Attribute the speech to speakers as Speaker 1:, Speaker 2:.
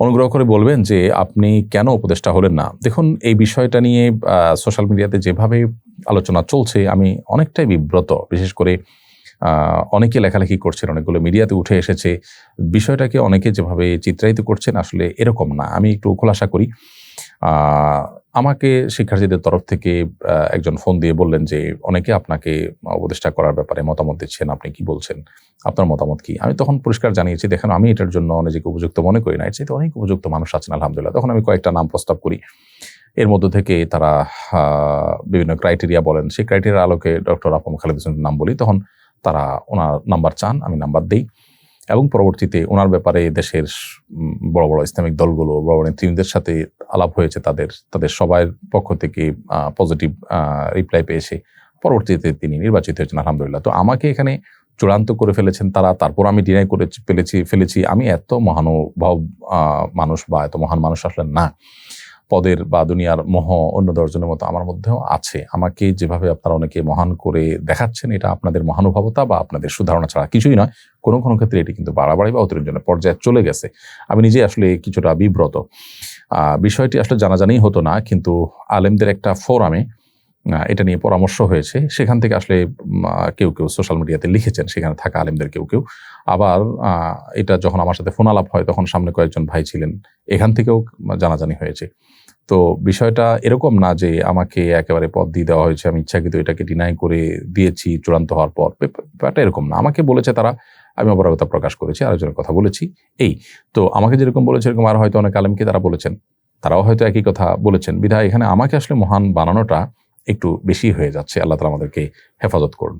Speaker 1: অনুগ্রহ করে বলবেন যে আপনি কেন উপদেষ্টা হলেন না? দেখুন, এই বিষয়টা নিয়ে সোশ্যাল মিডিয়াতে যেভাবে আলোচনা চলছে আমি অনেকটাই বিব্রত। বিশেষ করে অনেকে লেখালেখি করছেন, অনেকগুলো মিডিয়াতে উঠে এসেছে। বিষয়টাকে অনেকে যেভাবে চিত্রায়িত করছেন আসলে এরকম না। আমি একটু খোলাসা করি। আ আমাকে শিক্ষার্থীদের তরফ থেকে একজন ফোন দিয়ে বললেন যে, "অনেকে আপনাকে উপদেষ্টা করার ব্যাপারে মতামত দিচ্ছেন। আপনি কি বলছেন? আপনার মতামত কি?" আমি তখন পরিষ্কার জানিয়েছি, "দেখেন, আমি এটার জন্য নিজেকে উপযুক্ত মনে করি না। এর চাইতে অনেক উপযুক্ত মানুষ আছেন আলহামদুলিল্লাহ।" তখন আমি কয়েকটা নাম প্রস্তাব করি। এর মধ্য থেকে তারা আ বিভিন্ন ক্রাইটেরিয়া বলেন। সেই ক্রাইটেরিয়ার আলোকে ডক্টর আহমদ খালেদ হোসেনের নাম বলি। তখন তারা উনার নাম্বার চান, আমি নাম্বার দেই এবং পরবর্তীতে উনার ব্যাপারে দেশের বড়, বড় ইসলামিক দলগুলো, বড়, বড় নেতৃবৃন্দের সাথে আলাপ হয়েছে তাদের সবার পক্ষ থেকে পজিটিভ রিপ্লাই পেয়েছে। পরবর্তীতে তিনি নির্বাচিত হয়েছেন আলহামদুলিল্লাহ। তো আমাকে এখানে চূড়ান্ত করে ফেলেছেন তারা। তারপর আমি ডিনাই করে ফেলেছি। আমি এত মহানুভব মানুষ বা এত মহান মানুষ আসলে না। পদের বা দুনিয়ার মোহ অন্য ১০ জনের মতো আমার মধ্যেও আছে। আমাকে যেভাবে আপনারা অনেকে মহান করে দেখাচ্ছেন, এটা আপনাদের মহানুভবতা বা আপনাদের সুধারণা ছাড়া কিছুই নয়। কোনো, কোনো ক্ষেত্রে এটি কিন্তু বাড়াবাড়ি বা অতিরঞ্জনের পর্যায়ে চলে গেছে। আমি নিজেই আসলে কিছুটা বিব্রত। বিষয়টি আসলে জানাজানিই হতো না, কিন্তু আলেমদের একটা ফোরামে এটা নিয়ে পরামর্শ হয়েছে। সেখান থেকে আসলে কেউ, কেউ সোশ্যাল মিডিয়াতে লিখেছেন, সেখানে থাকা আলেমদের কেউ, কেউ। আবার এটা যখন আমার সাথে ফোন আলাপ হয়, তখন সামনে কয়েকজন ভাই ছিলেন। এখান থেকেও জানাজানি হয়েছে। তো বিষয়টা এরকম না যে আমাকে একেবারে পদ দিয়ে দেওয়া হয়েছে, আমি ইচ্ছাকৃত এটাকে ডিনাই করে দিয়েছি চূড়ান্ত হওয়ার পর। ব্যাপারটা এরকম না। আমাকে বলেছে তারা, আমি অপারগতা প্রকাশ করেছি, আরেকজনের কথা বলেছি, এই। তো আমাকে যেরকম বলেছে এরকম আর হয়তো অনেক আলেমকে তারা বলেছেন। তারাও হয়তো একই কথা বলেছেন। বিধায় এখানে আমাকে আসলে মহান বানানোটা একটু বেশি হয়ে যাচ্ছে। আল্লাহ তাআলা আমাদেরকে হেফাজত করুন।